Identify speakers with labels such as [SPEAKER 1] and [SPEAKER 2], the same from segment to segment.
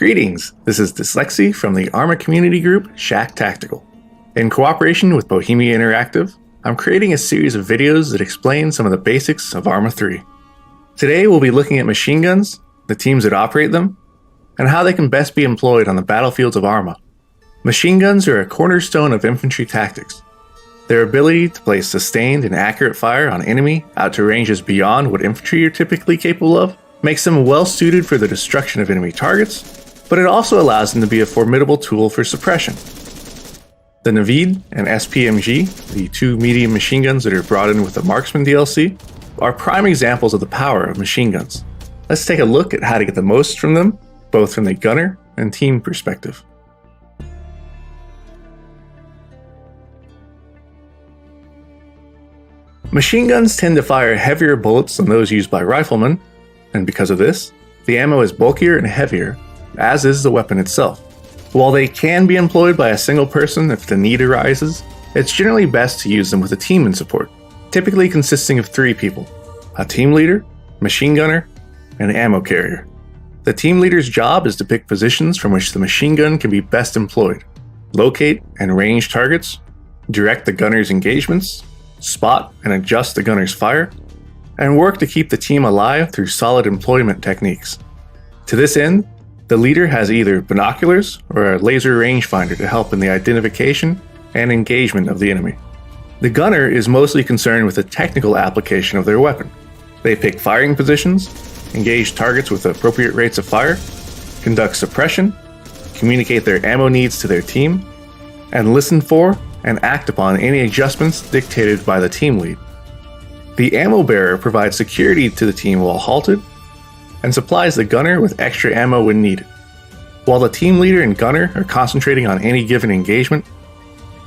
[SPEAKER 1] Greetings, this is Dslyecxi from the Arma community group Shack Tactical. In cooperation with Bohemia Interactive, I'm creating a series of videos that explain some of the basics of Arma 3. Today we'll be looking at machine guns, the teams that operate them, and how they can best be employed on the battlefields of Arma. Machine guns are a cornerstone of infantry tactics. Their ability to place sustained and accurate fire on enemy out to ranges beyond what infantry are typically capable of makes them well suited for the destruction of enemy targets, but it also allows them to be a formidable tool for suppression. The Navid and SPMG, the two medium machine guns that are brought in with the Marksman DLC, are prime examples of the power of machine guns. Let's take a look at how to get the most from them, both from the gunner and team perspective. Machine guns tend to fire heavier bullets than those used by riflemen, and because of this, the ammo is bulkier and heavier, as is the weapon itself. While they can be employed by a single person if the need arises, it's generally best to use them with a team in support, typically consisting of 3 people: a team leader, machine gunner, and an ammo carrier. The team leader's job is to pick positions from which the machine gun can be best employed, locate and range targets, direct the gunner's engagements, spot and adjust the gunner's fire, and work to keep the team alive through solid employment techniques. To this end, the leader has either binoculars or a laser rangefinder to help in the identification and engagement of the enemy. The gunner is mostly concerned with the technical application of their weapon. They pick firing positions, engage targets with appropriate rates of fire, conduct suppression, communicate their ammo needs to their team, and listen for and act upon any adjustments dictated by the team lead. The ammo bearer provides security to the team while halted, and supplies the gunner with extra ammo when needed. While the team leader and gunner are concentrating on any given engagement,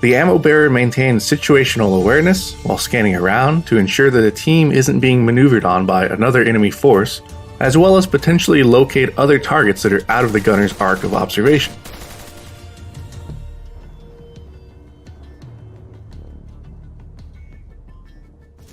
[SPEAKER 1] the ammo bearer maintains situational awareness while scanning around to ensure that the team isn't being maneuvered on by another enemy force, as well as potentially locate other targets that are out of the gunner's arc of observation.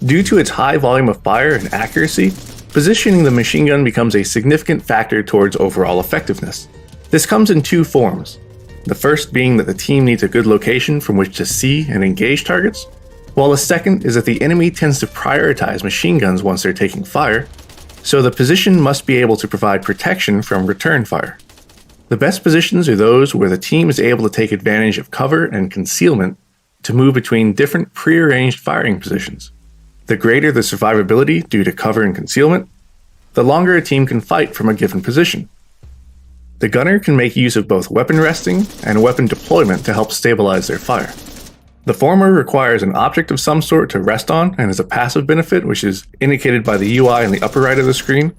[SPEAKER 1] Due to its high volume of fire and accuracy, positioning the machine gun becomes a significant factor towards overall effectiveness. This comes in 2 forms. The first being that the team needs a good location from which to see and engage targets, while the second is that the enemy tends to prioritize machine guns once they're taking fire, so the position must be able to provide protection from return fire. The best positions are those where the team is able to take advantage of cover and concealment to move between different prearranged firing positions. The greater the survivability due to cover and concealment, the longer a team can fight from a given position. The gunner can make use of both weapon resting and weapon deployment to help stabilize their fire. The former requires an object of some sort to rest on and is a passive benefit, which is indicated by the UI in the upper right of the screen,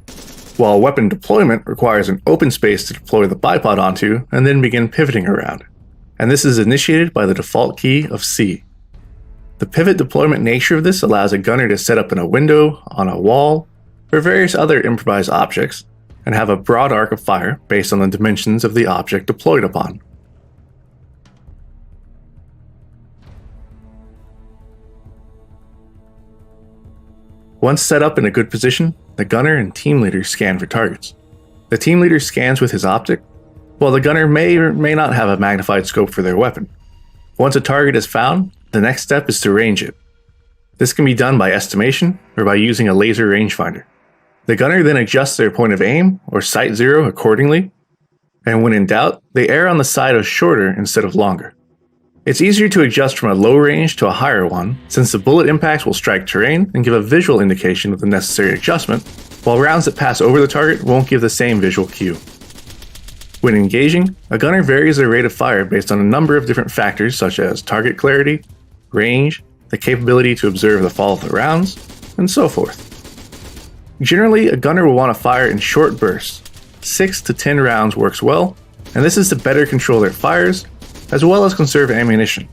[SPEAKER 1] while weapon deployment requires an open space to deploy the bipod onto and then begin pivoting around, and this is initiated by the default key of C. The pivot deployment nature of this allows a gunner to set up in a window, on a wall, or various other improvised objects, and have a broad arc of fire based on the dimensions of the object deployed upon. Once set up in a good position, the gunner and team leader scan for targets. The team leader scans with his optic, while the gunner may or may not have a magnified scope for their weapon. Once a target is found, the next step is to range it. This can be done by estimation or by using a laser rangefinder. The gunner then adjusts their point of aim or sight zero accordingly, and when in doubt, they err on the side of shorter instead of longer. It's easier to adjust from a low range to a higher one, since the bullet impacts will strike terrain and give a visual indication of the necessary adjustment, while rounds that pass over the target won't give the same visual cue. When engaging, a gunner varies their rate of fire based on a number of different factors such as target clarity, range, the capability to observe the fall of the rounds, and so forth. Generally, a gunner will want to fire in short bursts. 6 to 10 rounds works well, and this is to better control their fires, as well as conserve ammunition.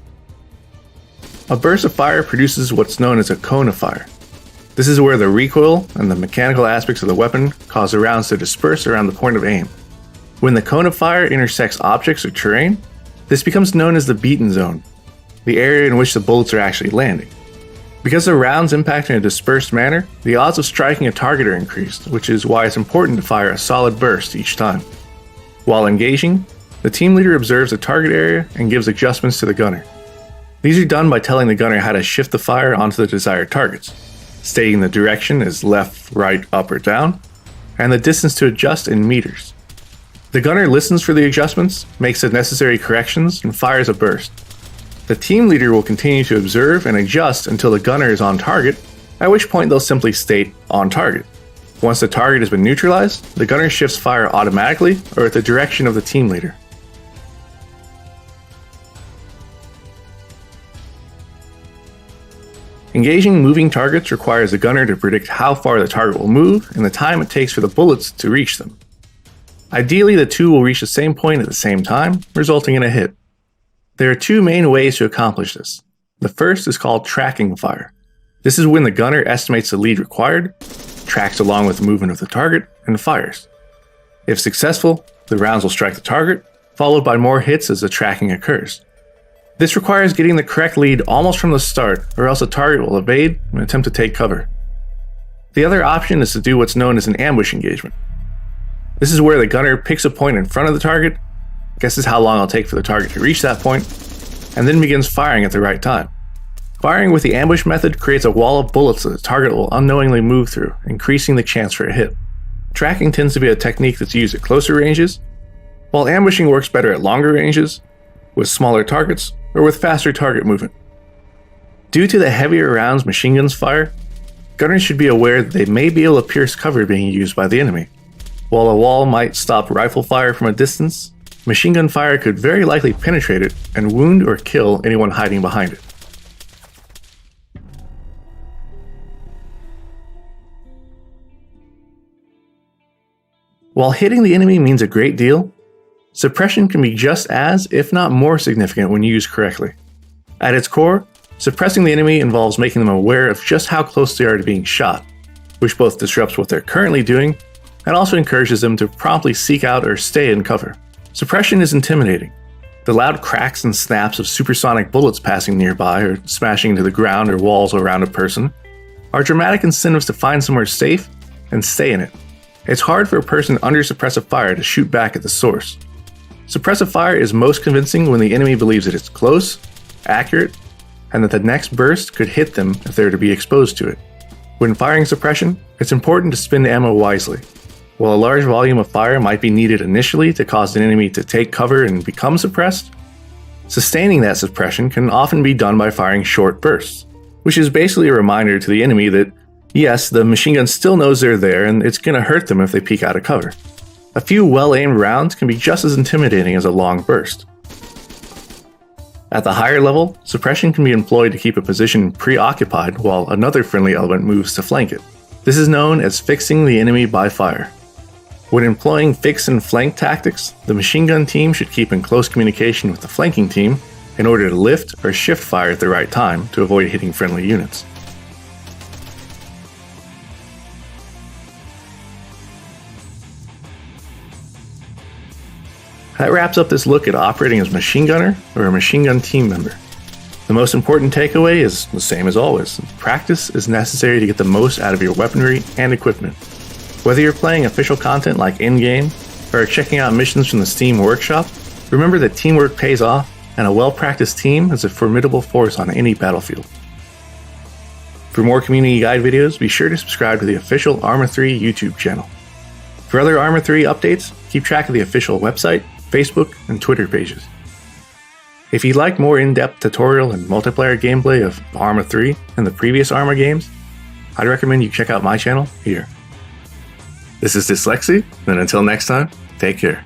[SPEAKER 1] A burst of fire produces what's known as a cone of fire. This is where the recoil and the mechanical aspects of the weapon cause the rounds to disperse around the point of aim. When the cone of fire intersects objects or terrain, this becomes known as the beaten zone, the area in which the bullets are actually landing. Because the rounds impact in a dispersed manner, the odds of striking a target are increased, which is why it's important to fire a solid burst each time. While engaging, the team leader observes the target area and gives adjustments to the gunner. These are done by telling the gunner how to shift the fire onto the desired targets, stating the direction is left, right, up, or down, and the distance to adjust in meters. The gunner listens for the adjustments, makes the necessary corrections, and fires a burst. The team leader will continue to observe and adjust until the gunner is on target, at which point they'll simply state on target. Once the target has been neutralized, the gunner shifts fire automatically or at the direction of the team leader. Engaging moving targets requires the gunner to predict how far the target will move and the time it takes for the bullets to reach them. Ideally, the two will reach the same point at the same time, resulting in a hit. There are two main ways to accomplish this. The first is called tracking fire. This is when the gunner estimates the lead required, tracks along with the movement of the target, and fires. If successful, the rounds will strike the target, followed by more hits as the tracking occurs. This requires getting the correct lead almost from the start, or else the target will evade and attempt to take cover. The other option is to do what's known as an ambush engagement. This is where the gunner picks a point in front of the target, guesses how long it'll take for the target to reach that point, and then begins firing at the right time. Firing with the ambush method creates a wall of bullets that the target will unknowingly move through, increasing the chance for a hit. Tracking tends to be a technique that's used at closer ranges, while ambushing works better at longer ranges, with smaller targets, or with faster target movement. Due to the heavier rounds machine guns fire, gunners should be aware that they may be able to pierce cover being used by the enemy. While a wall might stop rifle fire from a distance, machine gun fire could very likely penetrate it and wound or kill anyone hiding behind it. While hitting the enemy means a great deal, suppression can be just as, if not more significant when used correctly. At its core, suppressing the enemy involves making them aware of just how close they are to being shot, which both disrupts what they're currently doing and also encourages them to promptly seek out or stay in cover. Suppression is intimidating. The loud cracks and snaps of supersonic bullets passing nearby or smashing into the ground or walls around a person are dramatic incentives to find somewhere safe and stay in it. It's hard for a person under suppressive fire to shoot back at the source. Suppressive fire is most convincing when the enemy believes that it's close, accurate, and that the next burst could hit them if they were to be exposed to it. When firing suppression, it's important to spend ammo wisely. While a large volume of fire might be needed initially to cause an enemy to take cover and become suppressed, sustaining that suppression can often be done by firing short bursts, which is basically a reminder to the enemy that, yes, the machine gun still knows they're there and it's going to hurt them if they peek out of cover. A few well-aimed rounds can be just as intimidating as a long burst. At the higher level, suppression can be employed to keep a position preoccupied while another friendly element moves to flank it. This is known as fixing the enemy by fire. When employing fix and flank tactics, the machine gun team should keep in close communication with the flanking team in order to lift or shift fire at the right time to avoid hitting friendly units. That wraps up this look at operating as machine gunner or a machine gun team member. The most important takeaway is the same as always. Practice is necessary to get the most out of your weaponry and equipment. Whether you're playing official content like in-game or checking out missions from the Steam Workshop, remember that teamwork pays off and a well-practiced team is a formidable force on any battlefield. For more community guide videos, be sure to subscribe to the official Arma 3 YouTube channel. For other Arma 3 updates, keep track of the official website, Facebook, and Twitter pages. If you'd like more in-depth tutorial and multiplayer gameplay of Arma 3 and the previous Arma games, I'd recommend you check out my channel here. This is Dslyecxi, and until next time, take care.